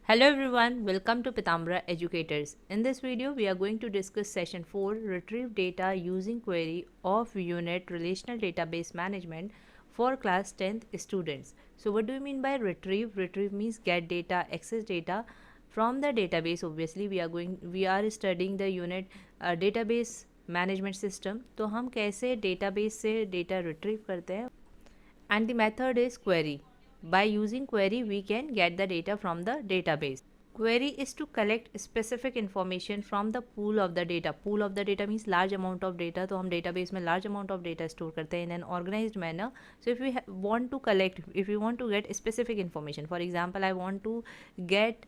Hello everyone, welcome to Pitambara Educators. In this video, we are going to discuss session 4, retrieve data using query of unit relational database management for class 10th students. So what do you mean by retrieve? Retrieve means get data, access data from the database. Obviously, we are studying the unit database management system. तो हम कैसे database से data retrieve करते हैं? And the method is query. By using query, we can get the data from the database. Query is to collect specific information from the pool of the data. Pool of the data means large amount of data. तो हम database में large amount of data store करते हैं in an organized manner. So if we want to collect, if we want to get specific information, for example, I want to get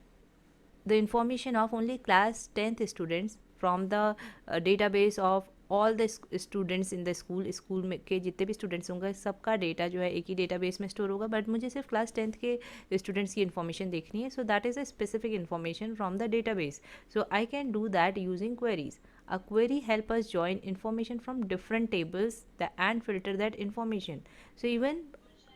the information of only class 10th students from the database of all the students in the school में के जितने भी students होंगे सबका data जो है एक ही database में स्टोर होगा बट मुझे सिर्फ क्लास 10th के स्टूडेंट्स की इन्फॉर्मेशन देखनी है so that is a specific information from the database so I can do that using queries A query help us join information from different tables and filter that information. So even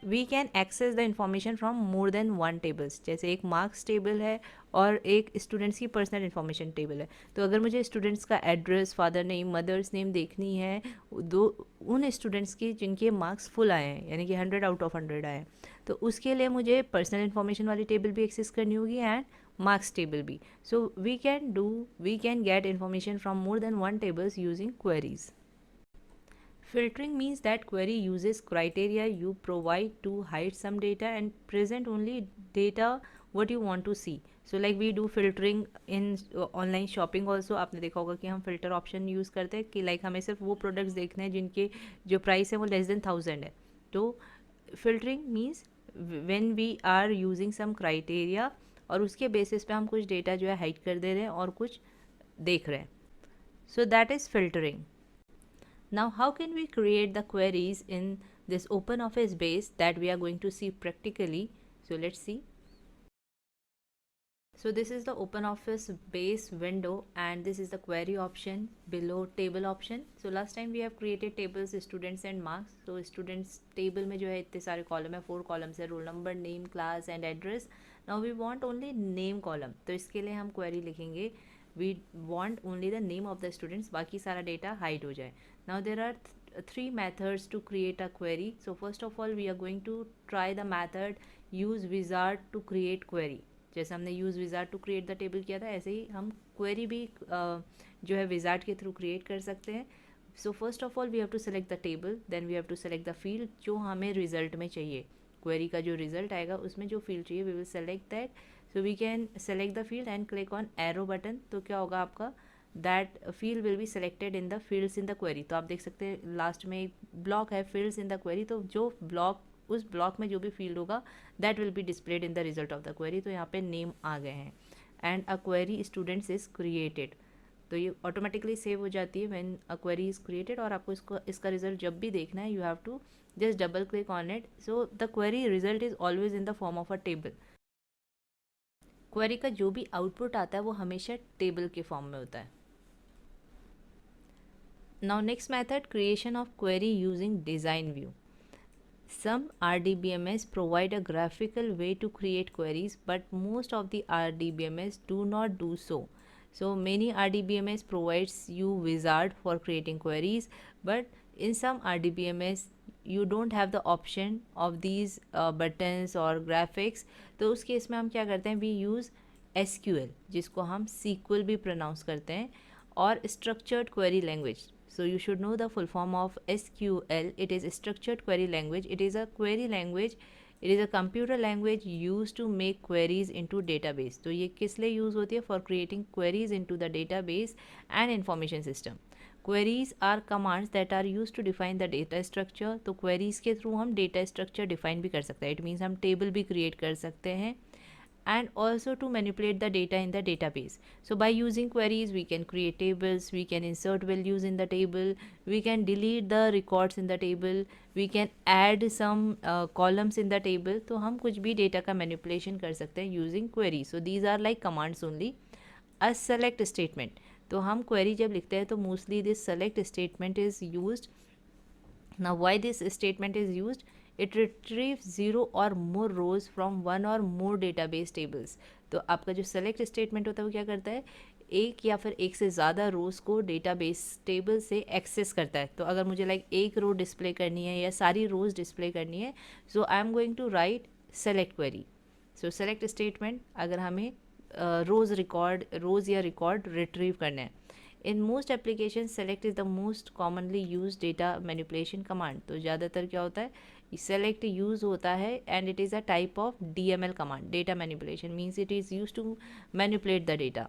we can access the information from more than one tables. जैसे एक marks table है और एक students की personal information table है तो अगर मुझे स्टूडेंट्स का address father name mother's name देखनी है दो उन स्टूडेंट्स की जिनके मार्क्स फुल आए हैं यानी कि 100 आउट ऑफ 100 आए हैं तो उसके लिए मुझे पर्सनल इन्फॉर्मेशन वाली टेबल भी एक्सेस करनी होगी एंड मार्क्स टेबल भी so we can get information from more than one tables using queries. Filtering means that query uses criteria you provide to hide some data and present only data what you want to see. So like we do filtering in online shopping also. आपने देखा होगा कि हम filter option use करते हैं कि like हमें सिर्फ वो products देखने हैं जिनके जो price है वो less than 1000 है. तो filtering means when we are using some criteria और उसके basis पे हम कुछ data जो है hide कर दे रहे हैं और कुछ देख रहे हैं. So that is filtering. Now, how can we create the queries in this OpenOffice base that we are going to see practically? So let's see. So this is the OpenOffice base window and this is the query option below table option. So last time we have created tables students and marks. So students table में जो है इतने सारे column है 4 columns है roll number, name, class and address. Now we want only name column. तो इसके लिए हम query लिखेंगे we want only the name of the students बाकी सारा data hide हो जाए. Now there are three methods to create a query. So first of all we are going to try the method use wizard to create query. जैसे हमने use wizard to create the table किया था ऐसे ही हम query भी जो है wizard के through create कर सकते हैं. So first of all we have to select the table, then we have to select the field जो हमें result में चाहिए. Query का जो result आएगा उसमें जो field चाहिए we will select that. So we can select the field and click on arrow button. तो क्या होगा आपका that field will be selected in the fields in the query. तो आप देख सकते हैं लास्ट में एक ब्लॉक है fields in the query तो जो ब्लॉक उस ब्लॉक में जो भी फील्ड होगा that will be displayed in the result of the query. तो यहाँ पे नेम आ गए हैं and a query students is created तो ये ऑटोमेटिकली सेव हो जाती है when a query is created और आपको इसका रिजल्ट जब भी देखना है you have to just double click on it. So the query result is always in the form of a table. Query का जो भी आउटपुट आता है वो हमेशा टेबल के फॉर्म में होता है. Now next method, creation of query using design view. Some RDBMS provide a graphical way to create queries, but most of the RDBMS do not do so. So many RDBMS provides you wizard for creating queries, but in some RDBMS you don't have the option of these buttons or graphics. तो उस case में हम क्या करते हैं we use SQL जिसको हम SQL भी pronounce करते हैं और structured query language. So you should know the full form of SQL. It is structured query language. It is a query language. It is a computer language used to make queries into database. तो ये किस लिए use होती है? For creating queries into the database and information system. Queries are commands that are used to define the data structure. तो queries के through हम data structure define भी कर सकते हैं. It means हम table भी create कर सकते हैं and also to manipulate the data in the database. So by using queries we can create tables, we can insert values in the table, we can delete the records in the table, we can add some columns in the table. तो हम कुछ भी data का manipulation कर सकते हैं using query. So these are like commands only. A select statement. तो हम query जब लिखते हैं तो mostly this select statement is used. Now why this statement is used? It retrieves 0 or more rows from one or more database tables. तो आपका जो select statement होता है वो क्या करता है, एक या फिर एक से ज़्यादा रोज़ को डेटाबेस टेबल से एक्सेस करता है। तो अगर मुझे लाइक एक रो डिस्प्ले करनी है या सारी रोज़ डिस्प्ले करनी है, so I am going to write select query. So select statement अगर हमें रोज़ या रिकॉर्ड रिट्रीव करना है। In most application select is the most commonly use data manipulation command. तो ज़्यादातर क्या होता है, सेलेक्ट यूज़ होता है and it is a type of DML command, data manipulation means it is use to manipulate the data.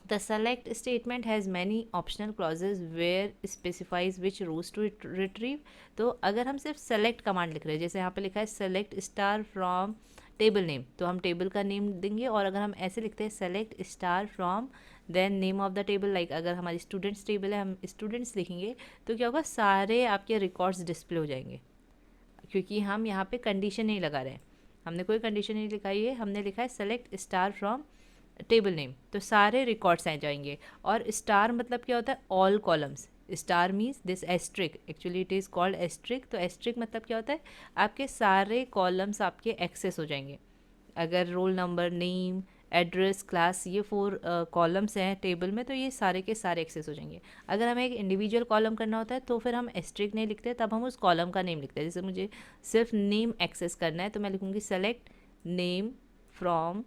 The select statement has many optional clauses where specifies which rows to retrieve. तो अगर हम सिर्फ select command लिख रहे हैं, जैसे यहाँ पे लिखा है select star from table name, तो हम टेबल का नेम देंगे। और अगर हम ऐसे लिखते हैं select star from then name of the table, like अगर हमारी स्टूडेंट्स टेबल है हम स्टूडेंट्स लिखेंगे तो क्या होगा, सारे आपके रिकॉर्ड्स डिस्प्ले हो जाएंगे, क्योंकि हम यहाँ पे कंडीशन नहीं लगा रहे हैं, हमने कोई कंडीशन नहीं लिखाई है, हमने लिखा है select star from table name, तो सारे रिकॉर्ड्स आ जाएंगे। और स्टार मतलब क्या होता है, all columns. Star means this asterisk, actually it is called asterisk. तो एस्ट्रिक मतलब क्या होता है, आपके सारे कॉलम्स आपके एक्सेस हो जाएंगे। अगर roll number, name, address, class, ये 4 कॉलम्स हैं टेबल में, तो ये सारे के सारे एक्सेस हो जाएंगे। अगर हमें एक इंडिविजुअल कॉलम करना होता है तो फिर हम एस्ट्रिक नहीं लिखते, तब हम उस कॉलम का नेम लिखते हैं। जैसे मुझे सिर्फ नेम एक्सेस करना है तो मैं लिखूँगी सेलेक्ट नेम फ्रॉम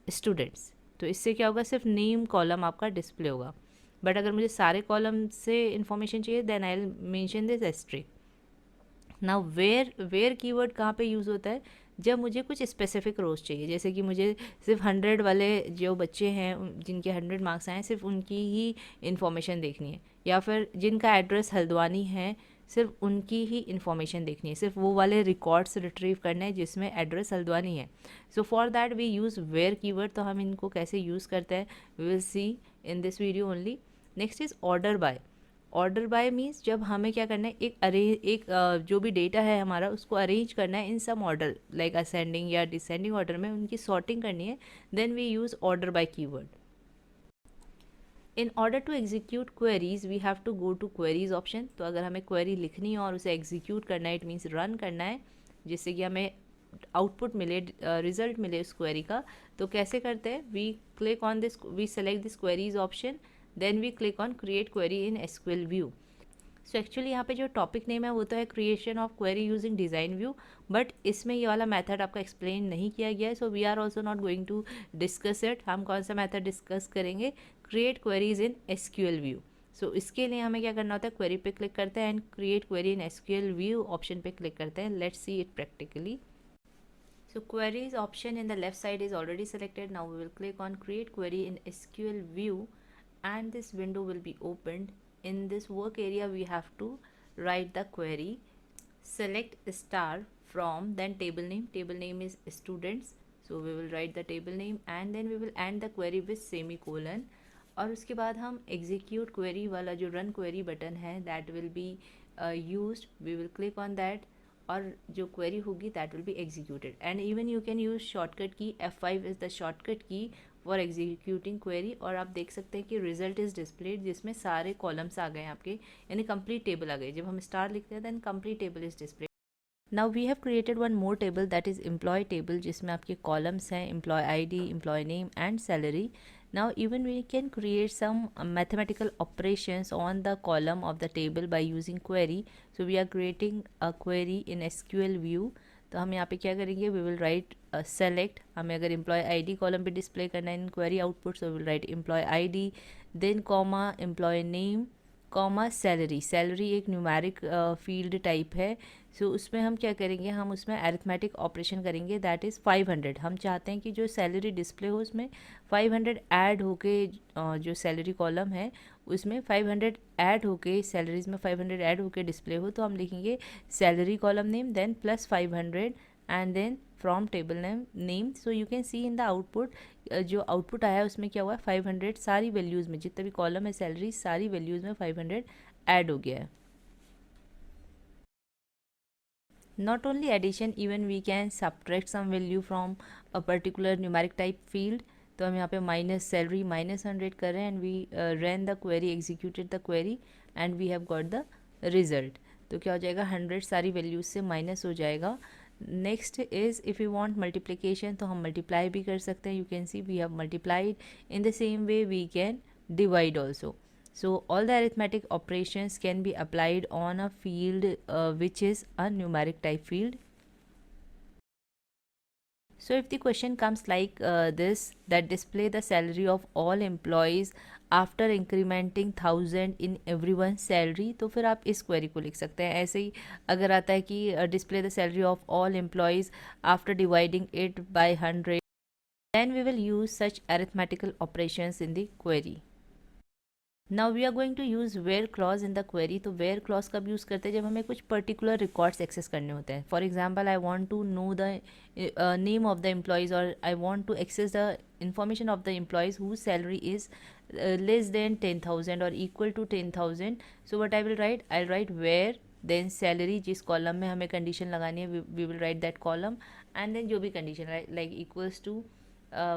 स्टूडेंट्स, तो इससे क्या होगा, सिर्फ नेम कॉलम आपका डिस्प्ले होगा। बट अगर मुझे सारे कॉलम से इन्फॉर्मेशन चाहिए then I will mention this asterisk. Now where keyword कहाँ पे यूज़ होता है, जब मुझे कुछ स्पेसिफिक रोज चाहिए, जैसे कि मुझे सिर्फ 100 वाले जो बच्चे हैं जिनके 100 मार्क्स आए सिर्फ उनकी ही इन्फॉर्मेशन देखनी है, या फिर जिनका एड्रेस हल्द्वानी है सिर्फ उनकी ही इन्फॉर्मेशन देखनी है, सिर्फ वो वाले रिकॉर्ड्स रिट्रीव करने हैं जिसमें एड्रेस हल्द्वानी है। So for that we use where keyword. तो हम इनको कैसे यूज़ करते हैं we will see in this video only. Next is order by. Order by means जब हमें क्या करना है, जो भी डेटा है हमारा उसको अरेंज करना है in some order, like ascending या डिसेंडिंग ऑर्डर में उनकी सॉर्टिंग करनी है, then we use order by keyword. In order to execute queries we have to go to queries option. तो अगर हमें क्वेरी लिखनी है और उसे एग्जीक्यूट करना है, इट मीन्स रन करना है, जिससे कि हमें आउटपुट मिले, रिजल्ट मिले उस क्वेरी का, तो कैसे करते हैं, we click on this, we select this queries option, then we click on create query in SQL view. So actually यहाँ पे जो टॉपिक नेम है वो तो है creation of query using design view, but इसमें ये वाला मेथड आपका एक्सप्लेन नहीं किया गया है, so we are also not going to discuss it. हम कौन सा मेथड डिस्कस करेंगे, create queries in SQL view. So इसके लिए हमें क्या करना होता है, क्वेरी पे क्लिक करते हैं and create query in SQL view option पे क्लिक करते हैं। Let's see it practically. So queries option in the left side is already selected. Now we will click on create query in SQL view and this window will be opened. In this work area we have to write the query. Select star from, then table name. Table name is students. So we will write the table name and then we will end the query with semicolon. और उसके बाद हम execute query वाला जो run query button है that will be used. We will click on that और जो query होगी that will be executed. And even you can use shortcut की, F5 इज़ द शॉर्टकट की फॉर एग्जीक्यूटिंग क्वेरी। और आप देख सकते हैं कि रिजल्ट इज़ डिस्प्लेड, जिसमें सारे कॉलम्स आ गए आपके, यानी कंप्लीट टेबल आ गए। जब हम स्टार लिखते हैं then complete table is displayed. Now we have created one more table that is employee table, जिसमें आपके कॉलम्स हैं employee ID, employee name and salary. Now even we can create some mathematical operations on the column of the table by using query. So we are creating a query in SQL view. तो हम यहाँ पे क्या करेंगे, we will write select, हमें अगर employee ID column पे display करना है in query output, so we will write employee ID, then comma employee name, comma salary. Salary एक न्यूमेरिक फील्ड टाइप है, सो उसमें हम क्या करेंगे, हम उसमें अरिथमेटिक ऑपरेशन करेंगे, दैट इज़ 500. हम चाहते हैं कि जो सैलरी डिस्प्ले हो उसमें 500 ऐड होके, जो सैलरी कॉलम है उसमें 500 ऐड होके, सैलरीज में 500 ऐड होके डिस्प्ले हो, तो हम लिखेंगे salary column name then plus 500 and then from table name. So you can see in the output, जो आउटपुट आया है उसमें क्या हुआ है, 500 सारी वैल्यूज़ में, जितने भी कॉलम है सैलरी सारी वैल्यूज़ में 500 ऐड हो गया है. Not only addition, even we can subtract some value from a particular numeric type field. तो हम यहाँ पे माइनस सैलरी -100 कर रहे हैं and we run the query, executed the query and we have got the result. तो क्या हो जाएगा, 100 सारी वैल्यूज से माइनस हो जाएगा. Next is if you want multiplication, तो हम मल्टीप्लाई भी कर सकते हैं. You can see we have multiplied. In the same way we can divide also. So all the arithmetic operations can be applied on a field which is a numeric type field. So if the question comes like this, that display the salary of all employees after incrementing 1000 in everyone's salary, तो फिर आप इस query को लिख सकते हैं. ऐसे ही अगर आता है कि display the salary of all employees after dividing it by 100, then we will use such arithmetical operations in the query. Now we are going to use where clause in the query. तो where clause कब use करते हैं? जब हमें कुछ particular records access करने होते हैं. For example, I want to know the name of the employees, और I want to access the information of the employees whose salary is less than 10,000 और equal to 10,000. So what I will write, I write where then salary. जिस column में हमें condition लगानी है we will write that column, and then जो भी condition like equals to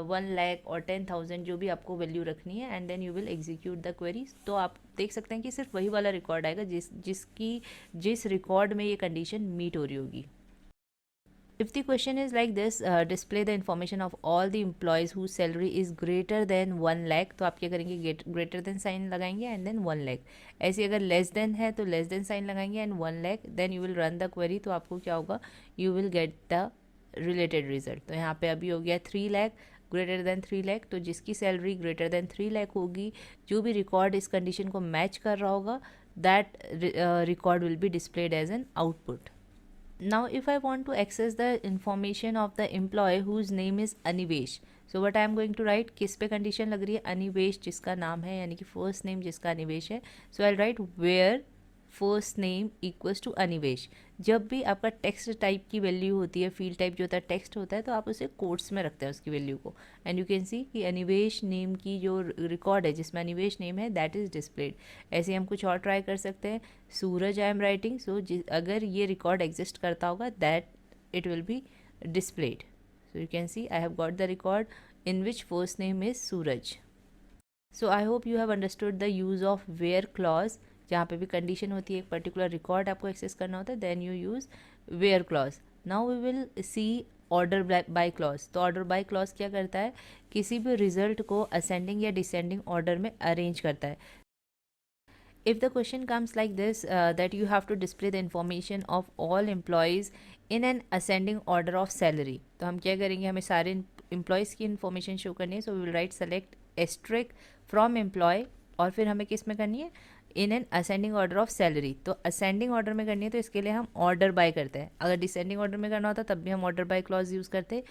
1 lakh और 10,000 जो भी आपको वैल्यू रखनी है, and then you will execute the queries. तो आप देख सकते हैं कि सिर्फ वही वाला रिकॉर्ड आएगा जिस रिकॉर्ड में ये कंडीशन मीट हो रही होगी. If the question is like this, display the information of all the employees whose salary is greater than 1 lakh, तो आप क्या करेंगे? greater than साइन लगाएंगे एंड देन 1 lakh. ऐसे अगर लेस देन है तो लेस देन साइन लगाएंगे and 1 lakh, then you will run the query. तो आपको क्या होगा? You will get the related result. तो यहाँ पे अभी हो गया 3 लाख ग्रेटर देन 3 लाख. तो जिसकी सैलरी ग्रेटर देन 3 लाख होगी, जो भी रिकॉर्ड इस कंडीशन को मैच कर रहा होगा, that record will be displayed as an output. Now if I want to access the information of the employee whose name is Anivesh, so what I am going to write, किस पे condition लग रही है? अनिवेश जिसका नाम है, यानी कि फर्स्ट नेम जिसका अनिवेश है. So I write where first name equals to Anivesh. जब भी आपका टेक्स्ट टाइप की वैल्यू होती है, फील्ड टाइप जो होता है टेक्स्ट होता है, तो आप उसे कोट्स में रखते हैं उसकी वैल्यू को. एंड यू कैन सी कि अनिवेश नेम की जो रिकॉर्ड है जिसमें अनिवेश नेम है दैट इज़ डिस्प्लेड. ऐसे हम कुछ और ट्राई कर सकते हैं. सूरज आई एम राइटिंग. सो अगर ये रिकॉर्ड एग्जिस्ट करता होगा that it will be displayed. So you can C I have got the record in which first name is Suraj. So I hope you have understood the use of where clause. जहाँ पे भी condition होती है, एक particular record आपको access करना होता है, then you use where clause. Now we will see order by clause. तो ऑर्डर बाय क्लॉज क्या करता है? किसी भी रिजल्ट को असेंडिंग या डिसेंडिंग ऑर्डर में अरेंज करता है. If the question comes like this, that you have to display the information of all employees in an ascending order of salary, तो हम क्या करेंगे? हमें सारे एम्प्लॉयज़ की इन्फॉर्मेशन शो करनी है. So we will write select asterisk from employee, और फिर हमें किस में करनी है? In an ascending order of salary. तो असेंडिंग ऑर्डर में करनी है, तो इसके लिए हम ऑर्डर बाय करते हैं. अगर डिसेंडिंग ऑर्डर में करना होता तब भी हम ऑर्डर बाय क्लॉज यूज़ करते.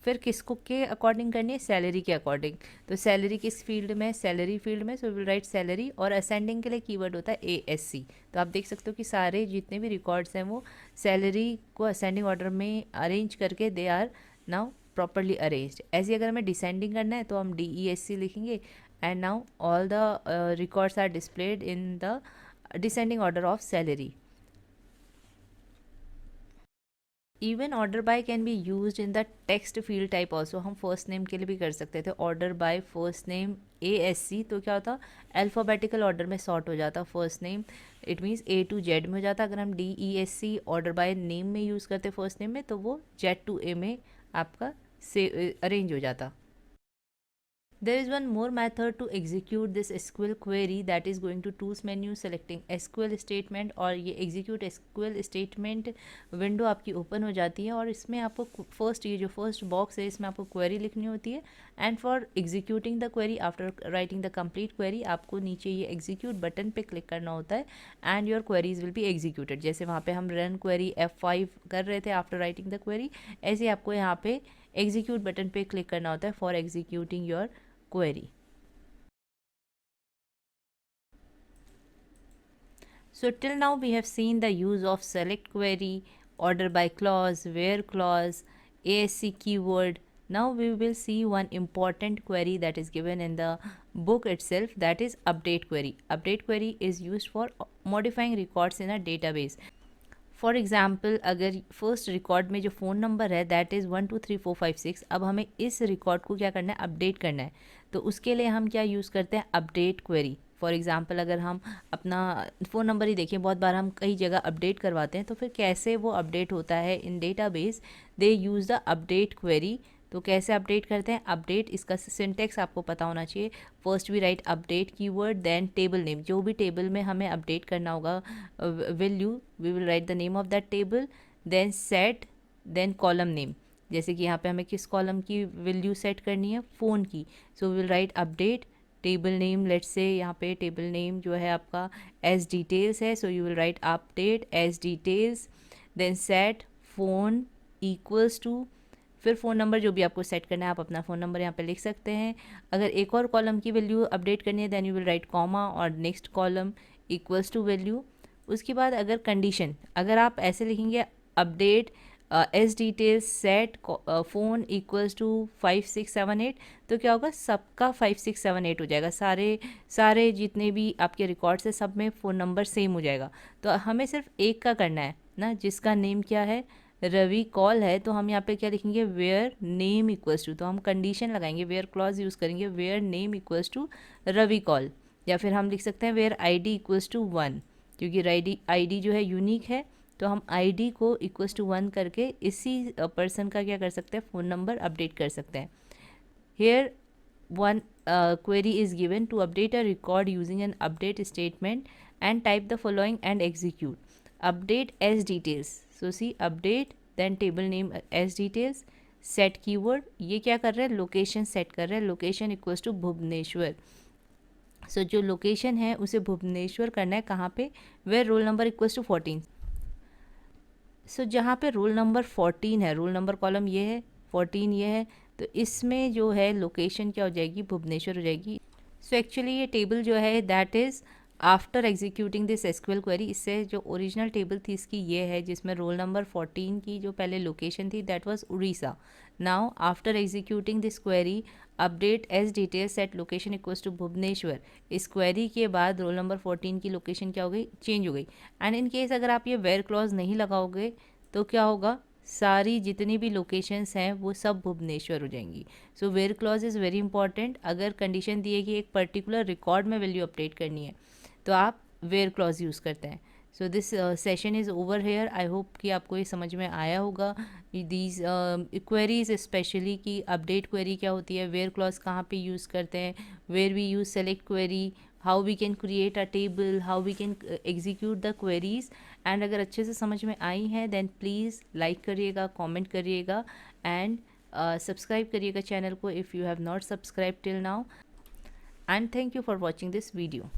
फिर किसको के अकॉर्डिंग करनी है? सैलरी के अकॉर्डिंग. तो सैलरी किस फील्ड में? सैलरी फील्ड में. सो विल राइट सैलरी, और असेंडिंग के लिए कीवर्ड होता है ASC. तो आप देख सकते हो कि सारे जितने भी रिकॉर्ड्स हैं वो सैलरी को असेंडिंग ऑर्डर में अरेंज करके they are now properly arranged. ऐसे अगर हमें डिसेंडिंग करना है तो हम DESC लिखेंगे. And now all the records are displayed in the descending order of salary. Even order by can be use in the text field type also. हम first name के लिए भी कर सकते थे order by first name ASC. तो क्या होता? अल्फ़ाबेटिकल ऑर्डर में सॉर्ट हो जाता first name. It means A to Z में हो जाता. अगर हम DESC ऑर्डर बाय नेम में यूज़ करते फर्स्ट नेम में, तो वो Z to A में आपका से अरेंज हो जाता. There is one more method to execute this SQL query, that is going to tools menu, selecting SQL statement, और ये execute SQL statement विंडो आपकी ओपन हो जाती है. और इसमें आपको फर्स्ट, ये जो फर्स्ट बॉक्स है इसमें आपको क्वेरी लिखनी होती है. And for executing the query after writing the complete query, आपको नीचे ये एग्जीक्यूट बटन पे क्लिक करना होता है and your queries will be executed. जैसे वहाँ पे हम रन क्वेरी F5 कर रहे थे आफ्टर राइटिंग द क्वेरी, ऐसे आपको यहाँ पे एग्जीक्यूट बटन पे क्लिक करना होता है for executing your query. So till now we have seen the use of select query, order by clause, where clause, ASC keyword. Now we will see one important query that is given in the book itself, that is update query. Update query is used for modifying records in a database. For example, अगर first record में जो phone number है that is 123456, अब हमें इस record को क्या करना है? अपडेट करना है. तो उसके लिए हम क्या यूज़ करते हैं? Update query. फॉर एग्ज़ाम्पल अगर हम अपना फ़ोन नंबर ही देखें, बहुत बार हम कई जगह अपडेट करवाते हैं, तो फिर कैसे वो अपडेट होता है in database, they use the update query. तो कैसे अपडेट करते हैं, अपडेट इसका सिंटेक्स आपको पता होना चाहिए। First we write update keyword, then table name, जो भी टेबल में हमें अपडेट करना होगा value, we will write the name of that table, then set, then column name. जैसे कि यहाँ पे हमें किस कॉलम की वैल्यू सेट करनी है, फ़ोन की, so we will write update table name. Let's say यहाँ पे टेबल नेम जो है आपका एज डिटेल्स है, so you will write update age details, then set phone equals to, फिर फ़ोन नंबर जो भी आपको सेट करना है, आप अपना फ़ोन नंबर यहाँ पे लिख सकते हैं। अगर एक और कॉलम की वैल्यू अपडेट करनी है, then you will write comma और next column equals to value. उसके बाद अगर कंडीशन, अगर आप ऐसे लिखेंगे update S details set phone equals to 5678, तो क्या होगा, सबका 5678 हो जाएगा, सारे जितने भी आपके रिकॉर्ड्स है सब में फ़ोन नंबर सेम हो जाएगा। तो हमें सिर्फ एक का करना है ना, जिसका नेम क्या है, रवि कॉल है, तो हम यहाँ पे क्या लिखेंगे, वेयर नेम इक्वल्स टू, तो हम कंडीशन लगाएंगे, वेयर क्लॉज यूज़ करेंगे, where name equals to Ravi Kaul. या फिर हम लिख सकते हैं वेयर आईडी इक्वल्स टू 1, क्योंकि आईडी जो है यूनिक है, तो हम आईडी को इक्वल्स टू 1 करके इसी पर्सन का क्या कर सकते हैं, फ़ोन नंबर अपडेट कर सकते हैं। Here one query is given to update a record using an update statement and type the following and execute update as details. So see update, then table name as details, set keyword, ये क्या कर रहे हैं, location set कर रहे हैं, location equals to Bhubaneswar. So जो location है उसे भुवनेश्वर करना है, कहाँ पे, where roll number equals to 14। So जहाँ पे रोल नंबर 14 है, रोल नंबर कॉलम ये है, 14 ये है, तो इसमें जो है लोकेशन क्या हो जाएगी, भुवनेश्वर हो जाएगी। सो एक्चुअली ये टेबल जो है that is after executing this SQL query, इससे जो ओरिजिनल टेबल थी इसकी ये है, जिसमें रोल नंबर 14 की जो पहले लोकेशन थी that was Orissa. Now after executing this query update age detail set location equals to Bhubaneswar, इस क्वेरी के बाद रोल नंबर 14 की लोकेशन क्या हो गई, चेंज हो गई। एंड इन केस अगर आप ये वेयर क्लॉज नहीं लगाओगे तो क्या होगा, सारी जितनी भी लोकेशंस हैं वो सब भुवनेश्वर हो जाएंगी। So where clause is very important. अगर कंडीशन दी है कि एक पर्टिकुलर रिकॉर्ड में वैल्यू अपडेट करनी है तो आप वेयर क्लॉज यूज़ करते हैं। So this session is over here. I hope कि आपको ये समझ में आया होगा दीज क्वेरीज, स्पेशली कि अपडेट क्वेरी क्या होती है, वेयर क्लॉज कहाँ पे यूज़ करते हैं, where we use select query, how we can create a table, how we can execute the queries. And अगर अच्छे से समझ में आई हैं देन प्लीज़ लाइक करिएगा, कमेंट करिएगा एंड सब्सक्राइब करिएगा चैनल को if you have not subscribe till now. And thank you for watching this video.